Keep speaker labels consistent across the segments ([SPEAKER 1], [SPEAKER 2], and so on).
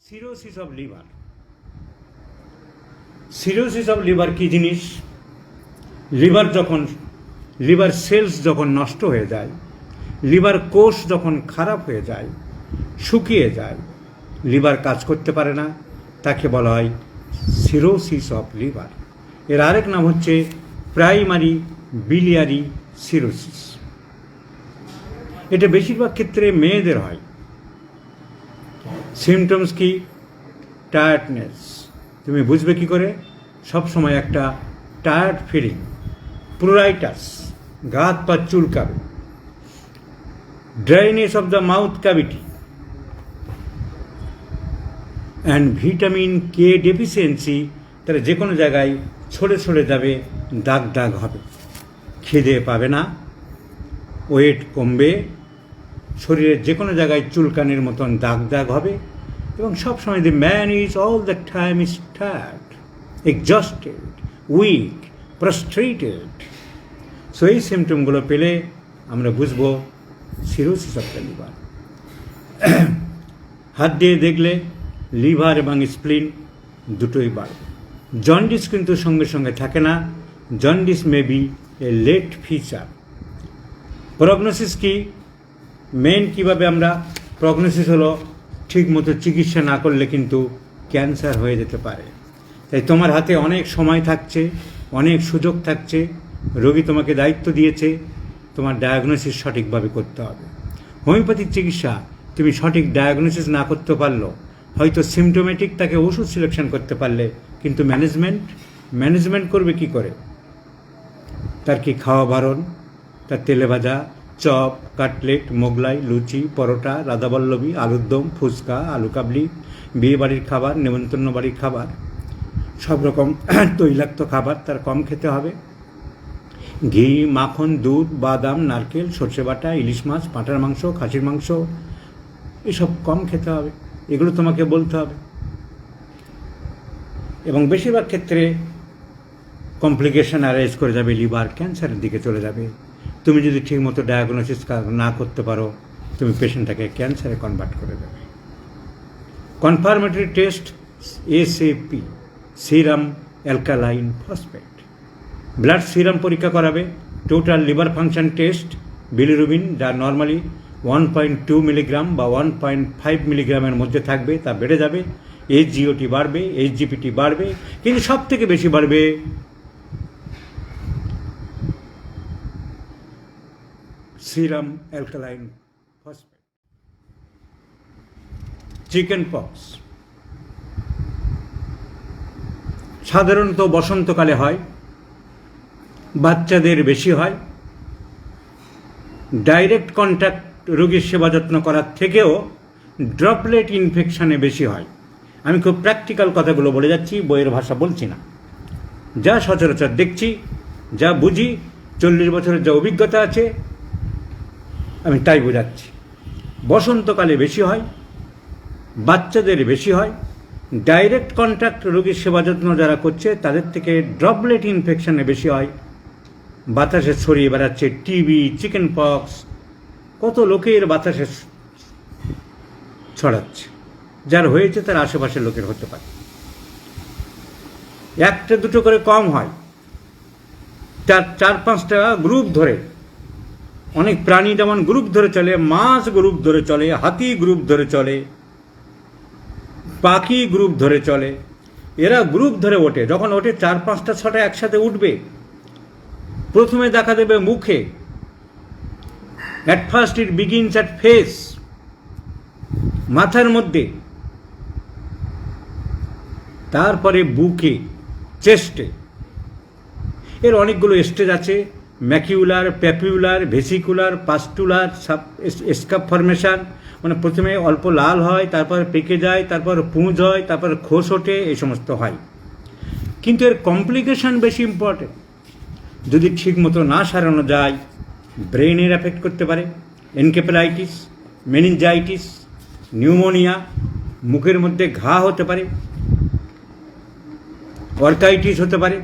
[SPEAKER 1] Cirrhosis of liver. Cirrhosis of liver কী জিনিস? Liver sales যখন নষ্ট হয়ে যায়, লিভার কোষ যখন খারাপ হয়ে যায়, শুকিয়ে যায়, লিভার কাজ করতে পারে না, তাকে বলা হয় সিরোসিস অফ লিভার। এর আরেক নাম হচ্ছে প্রাইমারি বিলিয়ারি সিরোসিস। এটা বেশিরভাগ ক্ষেত্রে মেয়েদের হয়। সিমটমস কি? টায়ার্ডনেস। তুমি বুঝবে কি করে? সব সময় একটা টায়ার্ড ফিলিং, প্লুরাইটাস, গা হাত পা চুলকাবে, dryness of the mouth cavity, and vitamin K deficiency. তারা যে কোনো জায়গায় ছড়ে ছড়ে যাবে, দাগ দাগ হবে, খিদে পাবে না, ওয়েট কমবে, শরীরের যে কোনো জায়গায় চুলকানির মতন দাগ দাগ হবে, এবং সবসময় the man is all the time is tired, exhausted, weak, prostrated. So এই সিমটমগুলো পেলে আমরা বুঝবো সিরোসিস অফ দ্য লিভার। হাত দিয়ে দেখলে লিভার এবং স্প্লিন দুটোই বাড়বে। জন্ডিস কিন্তু সঙ্গে সঙ্গে থাকে না। Jaundice may be a late feature. Prognosis কি? মেন কীভাবে আমরা প্রগনোসিস হলো ঠিকমতো চিকিৎসা না করলে কিন্তু ক্যান্সার হয়ে যেতে পারে। তাই তোমার হাতে অনেক সময় থাকছে, অনেক সুযোগ থাকছে, রোগী তোমাকে দায়িত্ব দিয়েছে, তোমার ডায়াগনোসিস সঠিকভাবে করতে হবে। হোমিওপ্যাথিক চিকিৎসা তুমি সঠিক ডায়াগনোসিস না করতে পারলো, হয়তো সিমটোমেটিক, তাকে ওষুধ সিলেকশন করতে পারলে, কিন্তু ম্যানেজমেন্ট করবে কি করে? তার কি খাওয়া বারণ? তার তেলে ভাজা, চপ, কাটলেট, মোগলাই, লুচি, পরোটা, রাধাবল্লভী, আলুর দম, ফুচকা, আলু কাবলি, বিয়ে বাড়ির খাবার, নেমন্তন্ন বাড়ির খাবার, সব রকম তৈলাক্ত খাবার তার কম খেতে হবে। ঘি, মাখন, দুধ, বাদাম, নারকেল, সর্ষে বাটা, ইলিশ মাছ, পাঁঠার মাংস, খাসির মাংস, এসব কম খেতে হবে। এগুলো তোমাকে বলতে হবে। এবং বেশিরভাগ ক্ষেত্রে কমপ্লিকেশন অ্যারাইজ করে যাবে, লিভার ক্যান্সারের দিকে চলে যাবে। তুমি যদি ঠিকমতো ডায়াগনোসিস না করতে পারো, তুমি পেশেন্টটাকে ক্যান্সারে কনভার্ট করে দেবে। Confirmatory test SAP, serum alkaline phosphate. Blood serum পরীক্ষা করাবে। Total liver function test, bilirubin, যা নর্মালি 1.2 মিলিগ্রাম বা 1.5 মিলিগ্রামের মধ্যে থাকবে, তা বেড়ে যাবে। এইচজিওটি বাড়বে, এইচজিপিটি বাড়বে, কিন্তু সব থেকে বেশি বাড়বে serum alkaline phosphate. Chicken pox সাধারণত বসন্তকালে হয়, বাচ্চাদের বেশি হয়। ডাইরেক্ট কন্ট্যাক্ট রোগীর সেবা যত্ন করার থেকেও ড্রপলেট ইনফেকশানে বেশি হয়। আমি খুব প্র্যাকটিক্যাল কথাগুলো বলে যাচ্ছি, বইয়ের ভাষা বলছি না। যা সচরাচর দেখছি, যা বুঝি, 40 বছরের যা অভিজ্ঞতা আছে, আমি তাই বোঝাচ্ছি। বসন্তকালে বেশি হয়, বাচ্চাদের বেশি হয়। ডাইরেক্ট কন্ট্যাক্ট রোগীর সেবা যত্ন যারা করছে তাদের থেকে ড্রপলেট ইনফেকশানে বেশি হয়। বাতাসে ছড়িয়ে বেড়াচ্ছে টিবি, চিকেন পক্স, কত লোকের বাতাসে ছড়াচ্ছে। যার হয়েছে তার আশেপাশের লোকের হতে পারে। একটা দুটো করে কম হয়, 4-5টা গ্রুপ ধরে। অনেক প্রাণী যেমন গ্রুপ ধরে চলে, মাছ গ্রুপ ধরে চলে, হাতি গ্রুপ ধরে চলে, পাখি গ্রুপ ধরে চলে। এরা গ্রুপ ধরে ওঠে। যখন ওঠে 4-5টা-6টা একসাথে উঠবে, প্রথমে দেখা দেবে মুখে। At first it begins at face, মাথার মধ্যে, তারপরে বুকে, চেস্টে। এর অনেকগুলো স্টেজ আছে: ম্যাকিউলার, প্যাপিউলার, ভেসিকুলার, পাস্টুলার, স্কাপ ফরমেশন। মানে প্রথমে অল্প লাল হয়, তারপর পেকে যায়, তারপর পুঁজ হয়, তারপর খোস ওঠে, এই সমস্ত হয়। কিন্তু এর কমপ্লিকেশন বেশি ইম্পর্টেন্ট। যদি ঠিক মতো না সারানো যায়, ব্রেনের এফেক্ট করতে পারে, এনকেফেলাইটিস, মেনিনজাইটিস, নিউমোনিয়া, মুখের মধ্যে ঘা হতে পারে, অর্কাইটিস হতে পারে।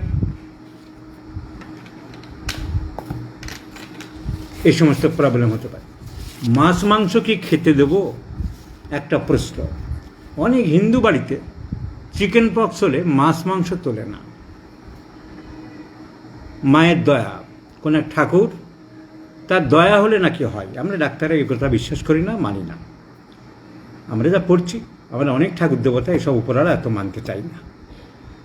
[SPEAKER 1] এই সমস্ত প্রবলেম হতে পারে। মাছ মাংস কি খেতে দেব? একটা প্রশ্ন। অনেক হিন্দু বাড়িতে চিকেন পক্স হলে মাছ মাংস তোলে না। মায়ের দয়া, কোন এক ঠাকুর তার দয়া হলে নাকি হয়। আমরা ডাক্তাররা এই কথা বিশ্বাস করি না, মানি না। আমরা যা পড়ছি, আমরা অনেক ঠাকুর দেবতা এসব উপরালা এত মানতে চাই না।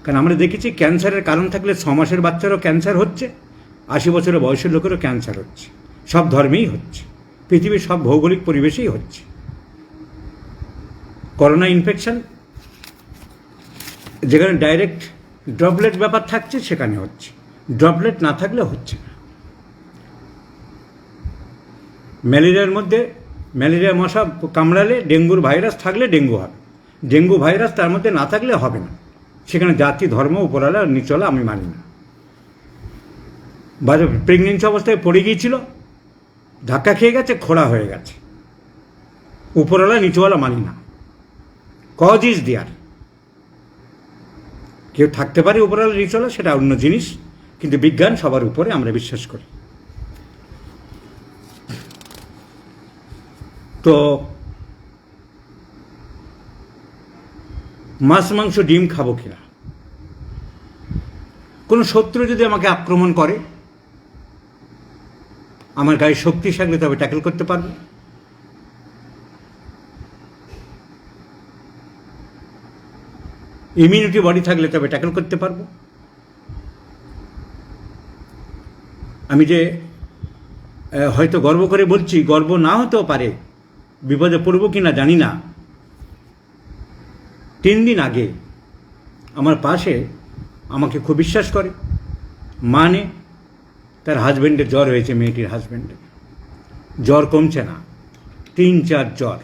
[SPEAKER 1] কারণ আমরা দেখেছি ক্যান্সারের কারণ থাকলে 6 মাসের বাচ্চারও ক্যান্সার হচ্ছে, 80 বছরের বয়সের লোকেরও ক্যান্সার হচ্ছে। সব ধর্মেই হচ্ছে, পৃথিবীর সব ভৌগোলিক পরিবেশেই হচ্ছে। করোনা ইনফেকশন যেখানে ডাইরেক্ট ড্রপলেট ব্যাপার থাকছে সেখানে হচ্ছে, ড্রপলেট না থাকলে হচ্ছে না। ম্যালেরিয়ার মধ্যে ম্যালেরিয়া মশা কামড়ালে ডেঙ্গুর ভাইরাস থাকলে ডেঙ্গু হবে, ডেঙ্গু ভাইরাস তার মধ্যে না থাকলে হবে না। সেখানে জাতি ধর্ম উপরালা নিচলা আমি মানি না। বাজার প্রেগনেন্সি অবস্থায় পড়ে গিয়েছিল, ধাক্কা খেয়ে গেছে, খোড়া হয়ে গেছে। উপরওয়ালা নিচওয়ালা মানি না। Cause is there. কেউ থাকতে পারে উপরওয়ালা নিচওয়ালা, সেটা অন্য জিনিস, কিন্তু বিজ্ঞান সবার উপরে আমরা বিশ্বাস করি। তো মাছ মাংস ডিম খাবো কিনা, কোনো শত্রু যদি আমাকে আক্রমণ করে, আমার গায়ে শক্তি থাকলে তবে ট্যাকেল করতে পারবো। ইমিউনিটি বডি থাকলে তবে ট্যাকেল করতে পারবো। আমি যে হয়তো গর্ব করে বলছি, গর্ব না হতেও পারে, বিপদে পড়বো কিনা জানি না। 3 দিন আগে আমার পাশে আমাকে খুব বিশ্বাস করে, মানে তার হাজব্যান্ডের জ্বর হয়েছে, মেয়েটির হাজব্যান্ডের জ্বর কমছে না, 3-4 জ্বর।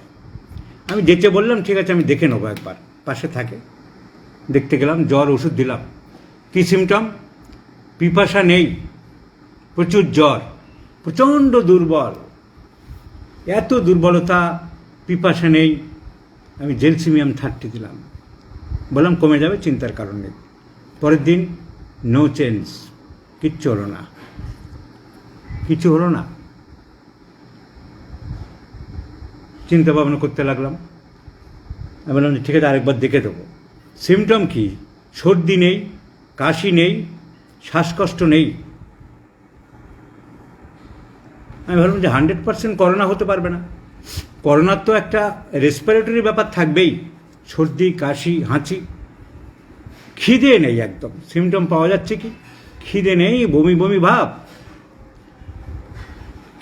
[SPEAKER 1] আমি যেতে বললাম, ঠিক আছে আমি দেখে নেবো একবার, পাশে থাকে। দেখতে গেলাম, জ্বর ওষুধ দিলাম। কী সিমটম? পিপাসা নেই, প্রচুর জ্বর, প্রচণ্ড দুর্বল। এত দুর্বলতা, পিপাসা নেই। আমি জেলসিমিয়াম 30 দিলাম, বললাম কমে যাবে, চিন্তার কারণ নেই। পরের দিন নো চেঞ্জ, কিচ্ছু হলো না, কিছু হলো না। চিন্তা ভাবনা করতে লাগলাম। আমি বললাম ঠিক আছে আরেকবার দেখে দেবো। সিমটম কি? সর্দি নেই, কাশি নেই, শ্বাসকষ্ট নেই। আমি ভাবলাম যে 100% করোনা হতে পারবে না। করোনার তো একটা রেসপিরেটরি ব্যাপার থাকবেই, সর্দি কাশি হাঁচি। খিদে নেই একদম, সিমটম পাওয়া যাচ্ছে কি? খিদে নেই, বমি বমি ভাব।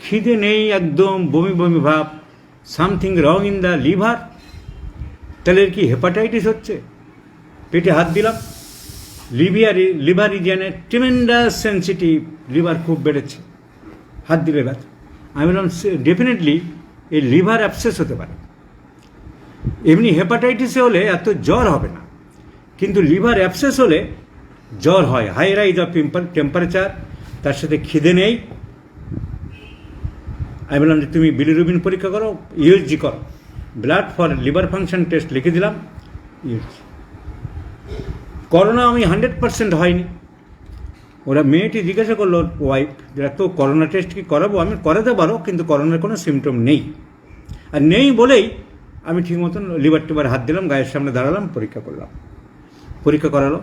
[SPEAKER 1] খিদে নেই একদম, বমি বমি ভাব। Something wrong in the liver. তাহলে কি হেপাটাইটিস হচ্ছে? পেটে হাত দিলাম, লিভার রিজিয়নে ট্রিমেন্ডাস সেন্সিটিভ, লিভার খুব বেড়েছে, হাত দিলে ব্যথা। আমি বললাম ডেফিনেটলি এই লিভার অ্যাবসেস হতে পারে। এমনি হেপাটাইটিসে হলে এত জ্বর হবে না, কিন্তু লিভার অ্যাবসেস হলে জ্বর হয়, হাই রাইজ অফ টেম্পারেচার, তার সাথে খিদে নেই। আমি বললাম যে তুমি বিলিরুবিন পরীক্ষা করো, ইউএসজি করো, blood for liver function test লিখে দিলাম, ইউএসজি। করোনা আমি 100% হয়নি। ওরা মেয়েটি জিজ্ঞাসা করলো ওয়াইফ, যেটা তো করোনা টেস্ট কি করাবো? আমি করাতে পারো, কিন্তু করোনার কোনো সিমটম নেই। আর নেই বলেই আমি ঠিক মতন লিভার টিভার হাত দিলাম, গায়ের সামনে দাঁড়ালাম, পরীক্ষা করলাম। পরীক্ষা করালো,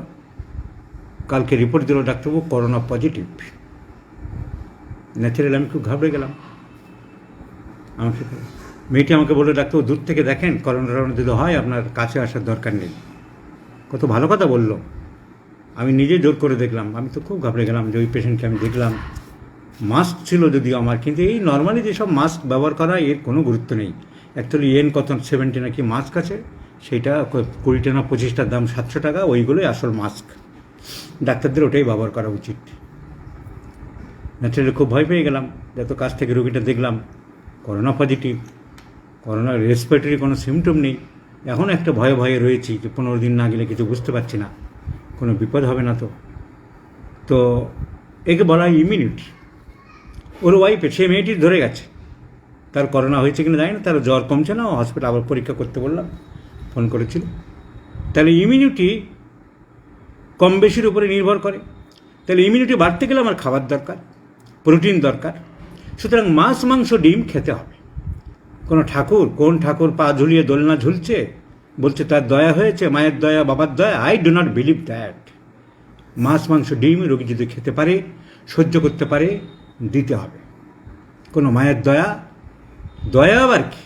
[SPEAKER 1] কালকে রিপোর্ট দিল ডাক্তারবাবু করোনা পজিটিভ। ন্যাচারালি আমি খুব ঘাবড়ে গেলাম। আমাকে মেয়েটি আমাকে বললো ডাক্তারবাবু দূর থেকে দেখেন, করোনা যদি হয় আপনার কাছে আসার দরকার নেই। কত ভালো কথা বললো। আমি নিজে জোর করে দেখলাম, আমি তো খুব ঘাবড়ে গেলাম যে ওই পেশেন্টকে আমি দেখলাম। মাস্ক ছিল যদিও আমার, কিন্তু এই নর্মালি যেসব মাস্ক ব্যবহার করা এর কোনো গুরুত্ব নেই। অ্যাকচুয়ালি কত 70 নাকি মাস্ক আছে, সেইটা 20টা না 25টার দাম 700 টাকা, ওইগুলোই আসল মাস্ক। ডাক্তারদের ওটাই ব্যবহার করা উচিত। ন্যাচারালি খুব ভয় পেয়ে গেলাম, যত কাছ থেকে রোগীটা দেখলাম করোনা পজিটিভ, করোনা রেসপিরেটরি কোনো সিমটম নেই। এখন একটা ভয়ে ভয়ে রয়েছি যে 15 দিন না গেলে কিছু বুঝতে পারছি না, কোনো বিপদ হবে না তো। তো একে বলা হয় ইমিউনিটি। ওর ওয়াইফে, সে মেয়েটি ধরে গেছে, তার করোনা হয়েছে কিনা জানি না, তার জ্বর কমছে না, হসপিটাল আবার পরীক্ষা করতে বললাম, ফোন করেছিল। তাহলে ইমিউনিটি কম বেশির উপরে নির্ভর করে। তাহলে ইমিউনিটি বাড়তে গেলে আমার খাবার দরকার, প্রোটিন দরকার। সুতরাং মাছ মাংস ডিম খেতে হবে। কোন ঠাকুর পা ঝুলিয়ে দোলনা ঝুলছে, বলছে তার দয়া হয়েছে, মায়ের দয়া, বাবার দয়া। I do not believe that. মাছ, মাংস, ডিম রোগী যদি খেতে পারে, সহ্য করতে পারে, দিতে হবে। কোনো মায়ের দয়া, দয়া আবার কি?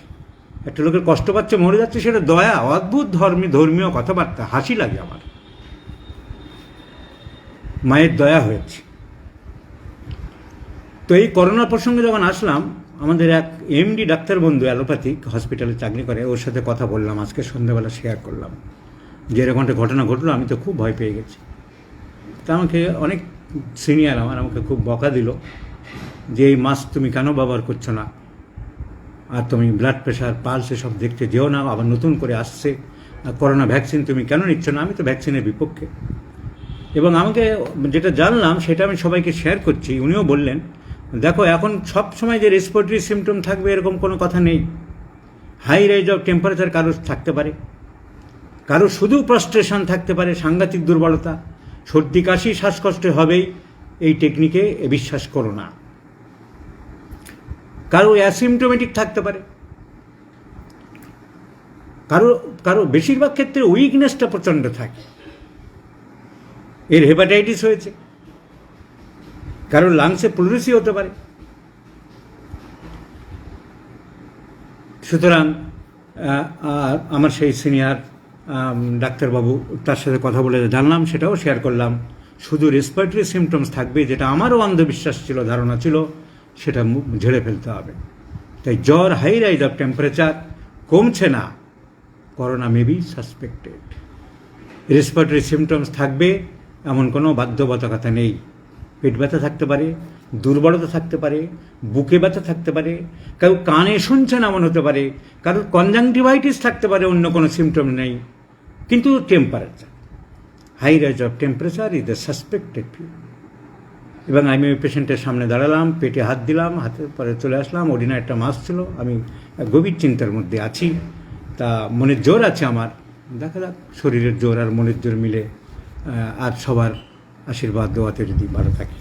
[SPEAKER 1] একটা লোকের কষ্ট পাচ্ছে, মরে যাচ্ছে, সেটা দয়া? অদ্ভুত ধর্মীয় কথাবার্তা, হাসি লাগে আমার। মায়ের দয়া হয়েছে। তো এই করোনা প্রসঙ্গে যখন আসলাম, আমাদের এক এমডি ডাক্তার বন্ধু অ্যালোপ্যাথিক হসপিটালে চাকরি করে, ওর সাথে কথা বললাম, আজকে সন্ধ্যাবেলা শেয়ার করলাম যে এরকম একটা ঘটনা ঘটলো, আমি তো খুব ভয় পেয়ে গেছি। তা আমাকে অনেক সিনিয়র আমাকে খুব বকা দিল যে এই মাস্ক তুমি কেন ব্যবহার করছো না, আর তুমি ব্লাড প্রেশার, পালস এসব দেখতে যেও না, আবার নতুন করে আসছে করোনা ভ্যাকসিন, তুমি কেন নিচ্ছ না? আমি তো ভ্যাকসিনের বিপক্ষে। এবং আমাকে যেটা জানলাম সেটা আমি সবাইকে শেয়ার করছি। উনিও বললেন, দেখো এখন সব সময় যে রেসপিরেটরি সিমটম থাকবে এরকম কোনো কথা নেই। হাই রাইজ অফ টেম্পারেচার কারোর থাকতে পারে, কারো শুধু প্রস্ট্রেশন থাকতে পারে, সাংঘাতিক দুর্বলতা, সর্দি কাশি শ্বাসকষ্ট হবেই, এই টেকনিকে বিশ্বাস করো না। কারো অ্যাসিমটোমেটিক থাকতে পারে, কারো বেশিরভাগ ক্ষেত্রে উইকনেসটা প্রচণ্ড থাকে, এর হেপাটাইটিস হয়েছে, কারো লাংসে প্লুরিসি হতে পারে। সুতরাং আমার সেই সিনিয়র ডাক্তারবাবু, তার সাথে কথা বলে জানলাম, সেটাও শেয়ার করলাম, শুধু রেসপিরেটরি সিমটমস থাকবে, যেটা আমারও অন্ধবিশ্বাস ছিল, ধারণা ছিল, সেটা ঝেড়ে ফেলতে হবে। তাই জ্বর, হাই রাইজ অফ টেম্পারেচার, কমছে না, corona may be suspected. Respiratory symptoms থাকবে এমন কোনো বাধ্যবাধকতা নেই। পেট ব্যথা থাকতে পারে, দুর্বলতা থাকতে পারে, বুকে ব্যথা থাকতে পারে, কারো কানে শুনছেন এমন হতে পারে, কারোর কনজাংটিভাইটিস থাকতে পারে, অন্য কোনো সিমটম নেই, কিন্তু temperature, high rise of temperature is the suspected few. এবং আমি ওই পেশেন্টের সামনে দাঁড়ালাম, পেটে হাত দিলাম, হাতের পরে চলে আসলাম। ওডিনা একটা মাস ছিল, আমি গভীর চিন্তার মধ্যে আছি। তা মনের জোর আছে আমার, দেখা যাক শরীরের জোর আর মনের জোর মিলে আর সবার আশীর্বাদ দোয়াতে যদি ভালো থাকে।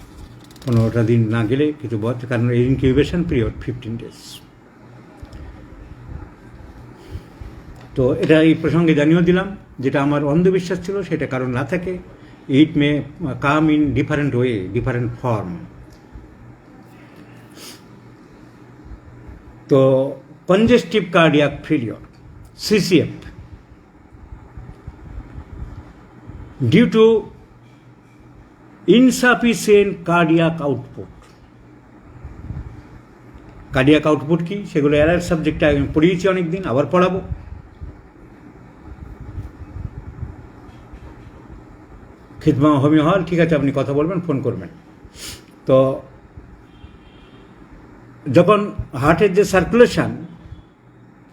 [SPEAKER 1] 15টা দিন না গেলে কিছু বলতে, কারণ এই ইনকিউবেশন পিরিয়ড 15 days। তো এটা এই প্রসঙ্গে জানিয়েও দিলাম, যেটা আমার অন্ধবিশ্বাস ছিল সেটা কারণ না থাকে। It may come in different way, different form. তো congestive cardiac failure, CCF, due to insufficient cardiac output। Cardiac output কি, সেগুলো এর সাবজেক্টে আমি পড়িয়েছি অনেক দিন, আবার পড়াবো। খিদমা হোমিও হল, ঠিক আছে, আপনি কথা বলবেন, ফোন করবেন। তো যখন হার্টের যে circulation,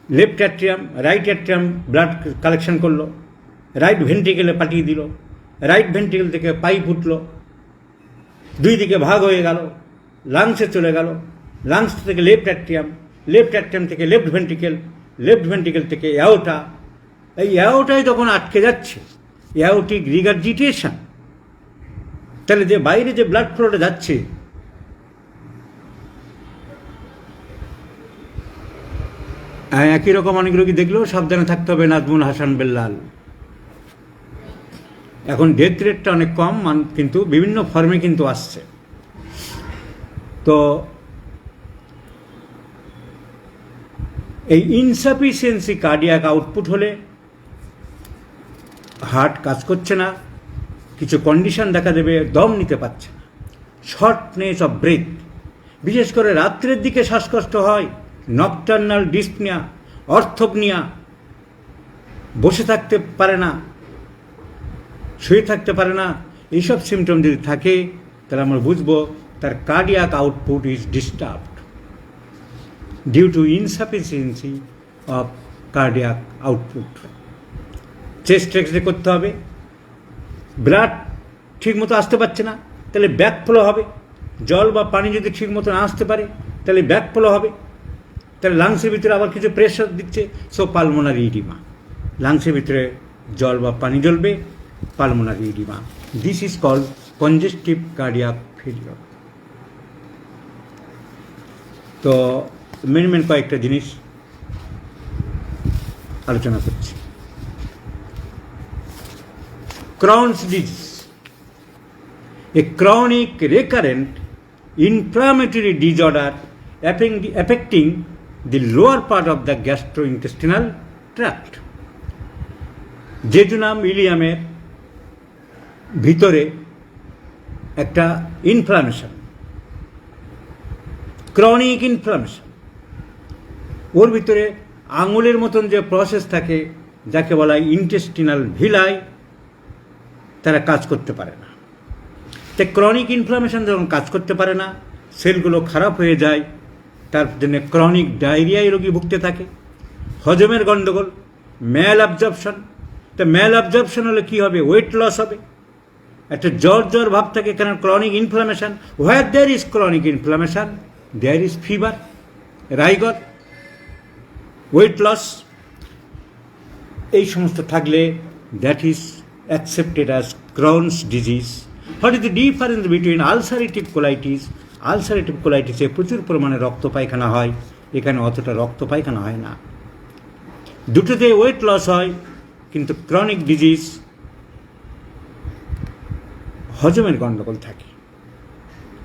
[SPEAKER 1] left atrium, right atrium blood collection করলো, রাইট ভেন্ট্রিকেলে পাঠিয়ে দিল, রাইট ভেন্ট্রিকেল থেকে পাইপ উঠল, দুই দিকে ভাগ হয়ে গেল, লাংসে চলে গেল, লাংস থেকে লেফট অ্যাট্রিয়াম থেকে লেফট ভেন্ট্রিকেল থেকে অ্যাওটা। এই অ্যাওটাই যখন আটকে যাচ্ছে, অ্যাওটিক রিগার্জিটেশন, তাহলে যে বাইরে যে ব্লাড ফ্লোটা যাচ্ছে, একই রকম অনেক রোগী দেখলেও সাবধানে থাকতে হবে। নাজমুল হাসান বেল্লাল, এখন ডেথ রেটটা অনেক কম, কিন্তু বিভিন্ন ফর্মে কিন্তু আসছে। তো এই ইনসাফিসিয়েন্সি কার্ডিয়াক আউটপুট হলে হার্ট কাজ করছে না, কিছু কন্ডিশন দেখা দেবে, দম নিতে পারছে না, শর্টনেস অফ ব্রেথ, বিশেষ করে রাত্রের দিকে শ্বাসকষ্ট হয়, নকটার্নাল ডিসপনিয়া, অর্থোপনিয়া, বসে থাকতে পারে না, শুয়ে থাকতে পারে না, এইসব সিমটম যদি থাকে তাহলে আমরা বুঝবো তার cardiac output is disturbed due to insufficiency of cardiac output. Chest X-ray করতে হবে। ব্লাড ঠিক মতো আসতে পারছে না, তাহলে ব্যাক ফ্লো হবে। জল বা পানি যদি ঠিক মতো না আসতে পারে তাহলে ব্যাক ফ্লো হবে, তাহলে লাংসের ভিতরে আবার কিছু প্রেশার দিচ্ছে, সো পালমোনারি ইডিমা, লাংসের ভিতরে জল বা পানি জ্বলবে, pulmonary oedema. This is called congestive cardiac failure. তো মেন কয়েকটা জিনিস আলোচনা করছি। Crohn's disease, a chronic recurrent inflammatory disorder affecting the lower part of the gastrointestinal tract. Jejunum ইলিয়ামের ভিতরে একটা ইনফ্লামেশন, ক্রনিক ইনফ্লামেশন, ওর ভিতরে আঙুলের মতন যে প্রসেস থাকে যাকে বলা হয় ইন্টেস্টিনাল ভিলাই, তারা কাজ করতে পারে না। তাই ক্রনিক ইনফ্লামেশন যখন কাজ করতে পারে না, সেলগুলো খারাপ হয়ে যায়, তার জন্য ক্রনিক ডায়রিয়ায় রোগী ভুগতে থাকে। হজমের গণ্ডগোল, ম্যাল অ্যাবজর্পশন। তা ম্যাল অ্যাবজর্পশন হলে কী হবে? ওয়েট লস হবে, একটা জ্বর ভাব থাকে, কারণ chronic inflammation. Where there is chronic inflammation there is fever, rigor, weight loss, এই সমস্ত থাকলে that is accepted as Crohn's disease. What is the difference between ulcerative colitis? Ulcerative কোলাইটিসে প্রচুর পরিমাণে রক্ত পায়খানা হয়, এখানে অতটা রক্ত পায়খানা হয় না। দুটোতে ওয়েট লস হয়, কিন্তু ক্রনিক ডিজিজ হজমের গণ্ডগোল থাকে,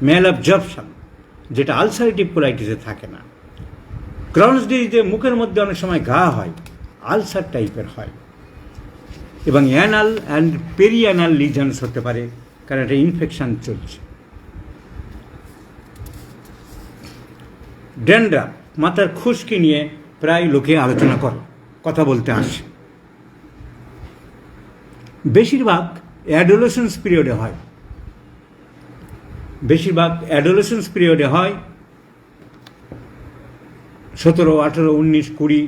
[SPEAKER 1] ম্যাল অ্যাবজর্পশন, যেটা আলসারেটিভ কোলাইটিসে থাকে না। ক্রনস ডিজিজে মুখের মধ্যে অনেক সময় ঘা হয়, আলসার টাইপের হয়, এবং অ্যানাল অ্যান্ড পেরিঅ্যানাল লিজনস হতে পারে, কারণ একটা ইনফেকশন চলছে। ড্যান্ড্রাফ, মাথার খুশকি নিয়ে প্রায় লোকে আলোচনা করে, কথা বলতে আসে। বেশিরভাগ অ্যাডোলেসেন্স পিরিয়ডে হয়, বেশিরভাগ অ্যাডোলেসেন্স পিরিয়ডে হয়, 17, 18, 19, 20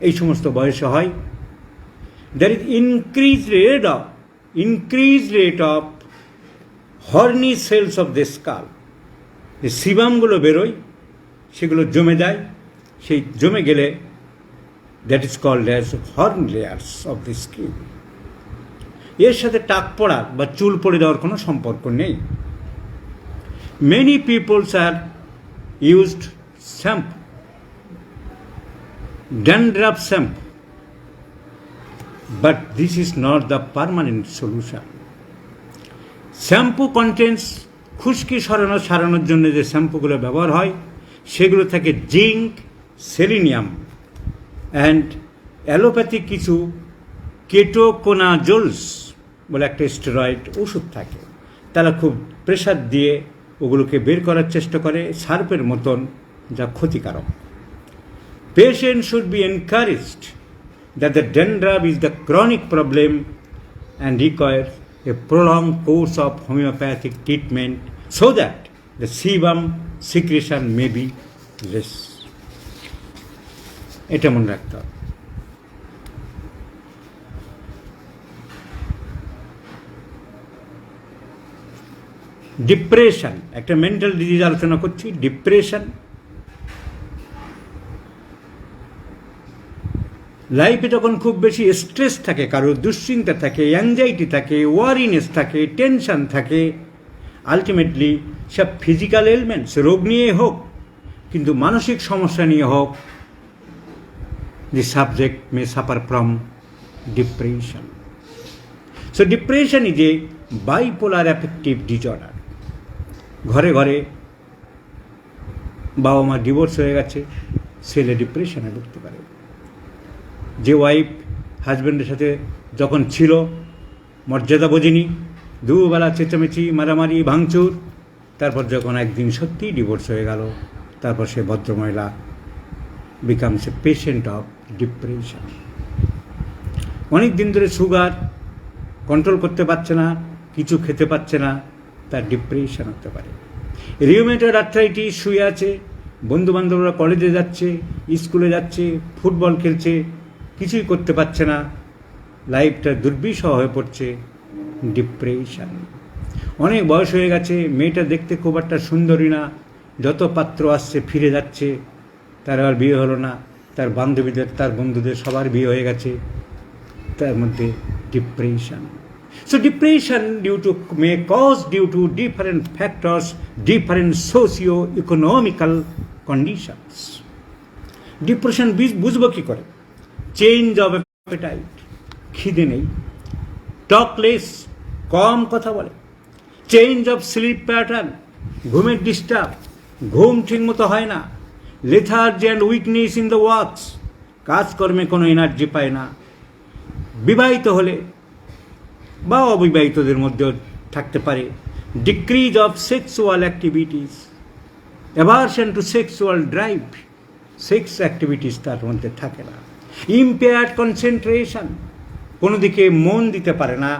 [SPEAKER 1] এই সমস্ত বয়সে হয়। There is increase rate of horny cells of the skull. যে সিবামগুলো বেরোয়, সেগুলো জমে যায়, সেই জমে গেলে that is called as horn layers of the skin. এর সাথে টাক পড়া বা চুল পড়ে দেওয়ার কোনো সম্পর্ক নেই। Many people's are used shampoo, dandruff shampoo, but this is not the permanent solution. Shampoo contents, খুশকি সারানোর জন্য যে শ্যাম্পুগুলো ব্যবহার হয় সেগুলো থাকে জিঙ্ক, সেলিনিয়াম অ্যান্ড অ্যালোপ্যাথিক কিছু কেটোকোনাজোলস বলে একটা স্টেরয়েড ওষুধ থাকে। তারা খুব প্রেশার দিয়ে ওগুলোকে বের করার চেষ্টা করে, সার্পের মতন, যা ক্ষতিকারক। Patients should be encouraged that the dandruff is the chronic problem and requires a prolonged course of homeopathic treatment so that the sebum secretion may be less. এটা মনে রাখতে হবে। ডিপ্রেশন, একটা মেন্টাল ডিজিজ আলোচনা করছি। ডিপ্রেশন, লাইফে যখন খুব বেশি স্ট্রেস থাকে, কারোর দুশ্চিন্তা থাকে, অ্যাংজাইটি থাকে, ওয়ারিনেস থাকে, টেনশন থাকে, আলটিমেটলি সব ফিজিক্যাল এলমেন্টস, রোগ নিয়ে হোক, কিন্তু মানসিক সমস্যা নিয়ে হোক, the subject May suffer from depression. So depression is a bipolar affective disorder. ঘরে ঘরে বাবা মা ডিভোর্স হয়ে গেছে, ছেলে ডিপ্রেশনে ভুগতে পারে। যে ওয়াইফ হাজব্যান্ডের সাথে যখন ছিল মর্যাদা বোঝেনি, দুবেলা চেঁচামেচি, মারামারি, ভাঙচুর, তারপর যখন একদিন সত্যিই ডিভোর্স হয়ে গেল, তারপর সে ভদ্রমহিলা becomes a patient of depression. অনেক দিন ধরে সুগার কন্ট্রোল করতে পারছে না, কিছু খেতে পারছে না, তার ডিপ্রেশন হতে পারে। রিউমেটয়েড আর্থ্রাইটিস, শুয়ে আছে, বন্ধুবান্ধবরা কলেজে যাচ্ছে, স্কুলে যাচ্ছে, ফুটবল খেলছে, কিছুই করতে পারছে না, লাইফটা দুর্বিষহ হয়ে পড়ছে, ডিপ্রেশন। অনেক বয়স হয়ে গেছে, মেয়েটা দেখতে খুব একটা সুন্দরী না, যত পাত্র আসছে ফিরে যাচ্ছে, তার আর বিয়ে হলো না, তার বান্ধবীদের, তার বন্ধুদের সবার বিয়ে হয়ে গেছে, তার মধ্যে depression. So depression may cause due to different factors, different socio-economical conditions. Depression বুঝবো কি করে? চেঞ্জ অফ অ্যাপেটাইট, খিদে নেই, টক লেস, কম কথা বলে, চেঞ্জ অফ স্লিপ প্যাটার্ন, ঘুমের ডিস্টার্ব, ঘুম ঠিক মতো হয় না, lethargy and weakness in the works, কাজকর্মে কোনো এনার্জি পায় না, বিবাহিত হলে বা অবিবাহিতদের মধ্যেও থাকতে পারে, decrease of sexual activities, aversion to sexual drive, sex activities তার মধ্যে থাকে না, ইম্পেয়ার্ড কনসেন্ট্রেশন, কোনো দিকে মন দিতে পারে না,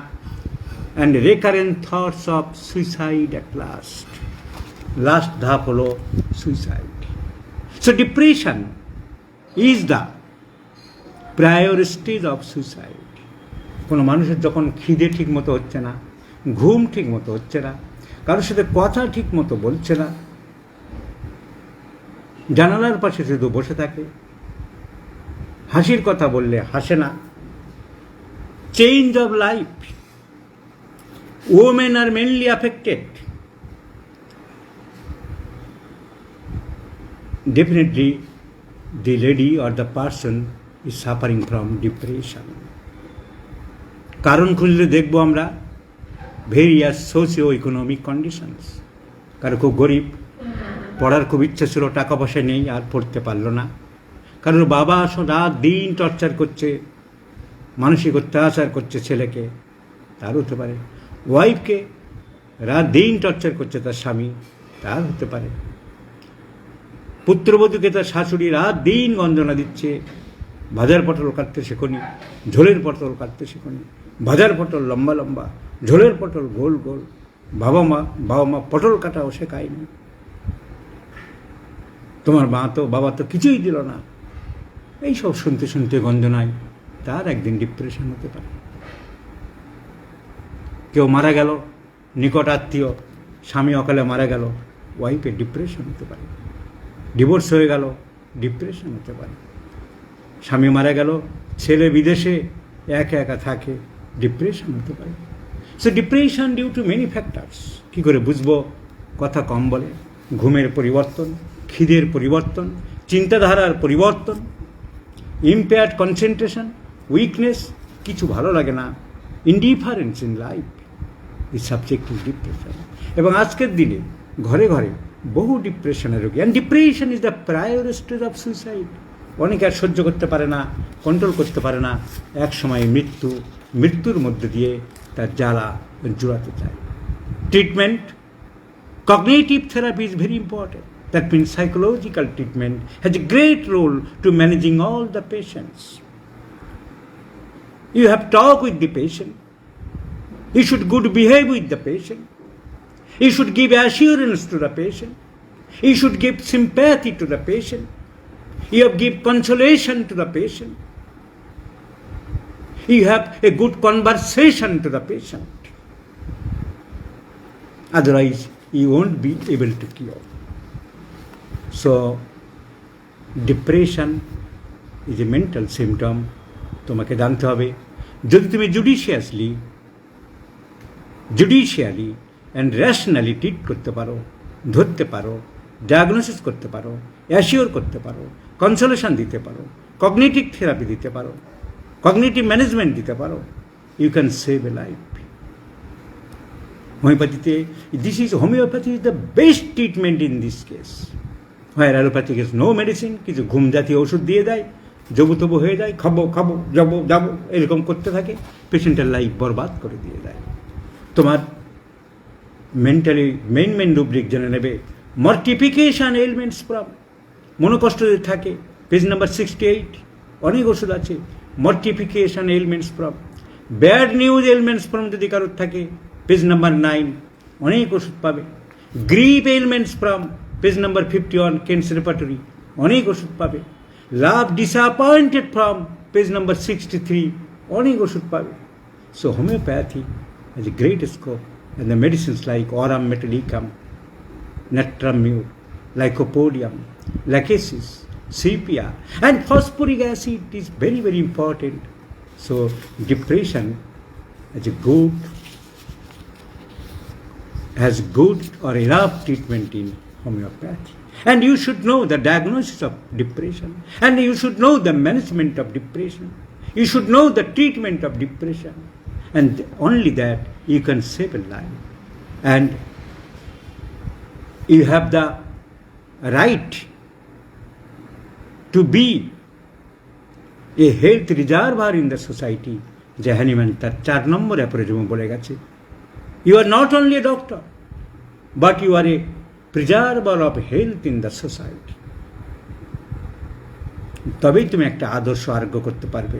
[SPEAKER 1] and recurrent thoughts of suicide at last ধাপ হলো suicide. So depression is the prior stage of suicide. কোনো মানুষের যখন খিদে ঠিক মতো হচ্ছে না, ঘুম ঠিক মতো হচ্ছে না, কারোর সাথে কথা ঠিক মতো বলছে না, জানালার পাশে শুধু বসে থাকে, হাসির কথা বললে হাসে না, change of life, women are mainly affected. Definitely the lady or the person is suffering from depression. কারণ খুঁজলে দেখব আমরা ভেরিয়াস সোশিও ইকোনমিক কন্ডিশনস। কারো খুব গরিব, পড়ার খুব ইচ্ছা ছিল, টাকা পয়সা নেই, আর পড়তে পারলো না। কারোর বাবা রাত দিন টর্চার করছে, মানসিক অত্যাচার করছে ছেলেকে, তার হতে পারে। ওয়াইফকে রাত দিন টর্চার করছে তার স্বামী, তার হতে পারে। পুত্রবধূকে তার শাশুড়ি রাত দিন গঞ্জনা দিচ্ছে, ভাজার পটল কাটতে শেখনি, ঝোলের পটল কাটতে শেখনি, ভাজার পটল লম্বা লম্বা, ঝোলের পটল গোল গোল, বাবা মা পটল কাটাও শেখায়নি, তোমার বাবা তো কিছুই দিল না। এইসব শুনতে শুনতে গঞ্জনায় তার একদিন ডিপ্রেশন হতে পারে। কেউ মারা গেল, নিকট আত্মীয়, স্বামী অকালে মারা গেল, ওয়াইফের ডিপ্রেশন হতে পারে। ডিভোর্স হয়ে গেল, ডিপ্রেশন হতে পারে। স্বামী মারা গেল, ছেলে বিদেশে একা একা থাকে, ডিপ্রেশন হতে পারে। So depression due to many factors. কী করে বুঝবো? কথা কম বলে, ঘুমের পরিবর্তন, খিদের পরিবর্তন, চিন্তাধারার পরিবর্তন, ইম্পেয়ার্ড কনসেন্ট্রেশন, উইকনেস, কিছু ভালো লাগে না, indifference in life is subject to depression. এবং আজকের দিনে ঘরে ঘরে বহু ডিপ্রেশনের রোগী, and depression is the prior stage of suicide. অনেকে আর সহ্য করতে পারে না, কন্ট্রোল করতে পারে না, এক সময় মৃত্যুর মধ্যে দিয়ে তার জ্বালা জোড়াতে চায়। Treatment, cognitive therapy is very important. That means psychological treatment has a great role to managing all the patients. You have to talk with the patient. You should good behave with the patient. You should give assurance to the patient. You should give sympathy to the patient. You have give consolation to the patient. You have a good conversation to the patient. Otherwise, you won't be able to cure. So, depression is a mental symptom. তোমাকে জানতে হবে, যদি তুমি judicially and rationally treat করতে পারো, ধরতে পারো, diagnosis করতে পারো, অ্যাসিওর করতে পারো, কনসোলেশন দিতে পারো, কগনিটিভ থেরাপি দিতে পারো, কগনিটিভ ম্যানেজমেন্ট দিতে পারো, you can save a life. হোমিওপ্যাথিতে homeopathy is the best treatment in this case. হয় অ্যালোপ্যাথিক ইজ নো মেডিসিন, কিছু ঘুম জাতীয় ওষুধ দিয়ে দেয়, জবু তবু হয়ে যায়, খাবো যাবো এরকম করতে থাকে, পেশেন্টের লাইফ বরবাদ করে দিয়ে দেয়। তোমার মেন্টালি মেইন রুব্রিক জেনে নেবে। মর্টিফিকেশান এলিমেন্টস ফ্রম, মনোকষ্ট যদি থাকে, পেজ নাম্বার 68, অনেক ওষুধ আছে। Mortification elements from, bad news elements from যদি কারোর থাকে, পেজ নাম্বার 9, অনেক ওষুধ পাবে। Grief elements from, page number 51, Kent's repertory, অনেক ওষুধ পাবে। Love disappointed from, page number 63, অনেক ওষুধ পাবে। So homeopathy has a great scope, and the medicines like aurum metallicum, natrum mur, lycopodium, lachesis, sepia, and phosphoric acid is very, very important. So depression has good or enough treatment in homeopathy. And you should know the diagnosis of depression, and you should know the management of depression. You should know the treatment of depression. and only that you can save a life. And you have the right to be a health reservoir in the society. যে Hahnemann তার 4 নম্বর অ্যাপ্রোচে বলে গেছে, you are not only a doctor but you are a preserver of health in the society. তবেই তুমি একটা আদর্শ আরোগ্য করতে পারবে,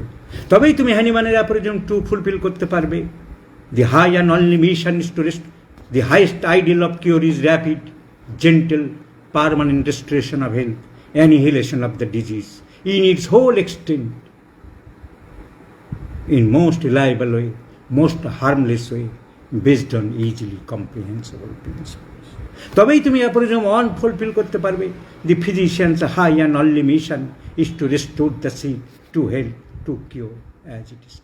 [SPEAKER 1] তবেই তুমি হ্যানিম্যানের অ্যাপ্রোচন 2 ফুলফিল করতে পারবে। The high and only mission is to rest, the highest ideal of cure is rapid, gentle, permanent restoration of health, annihilation of the disease in its whole extent, in most reliable way, most harmless way, based on easily comprehensible principles. তবেই তুমি অ্যাপ্রোচন 1 fulfil করতে পারবে। The physician's high and only mission is to restore the sick, to help, to cure as it is.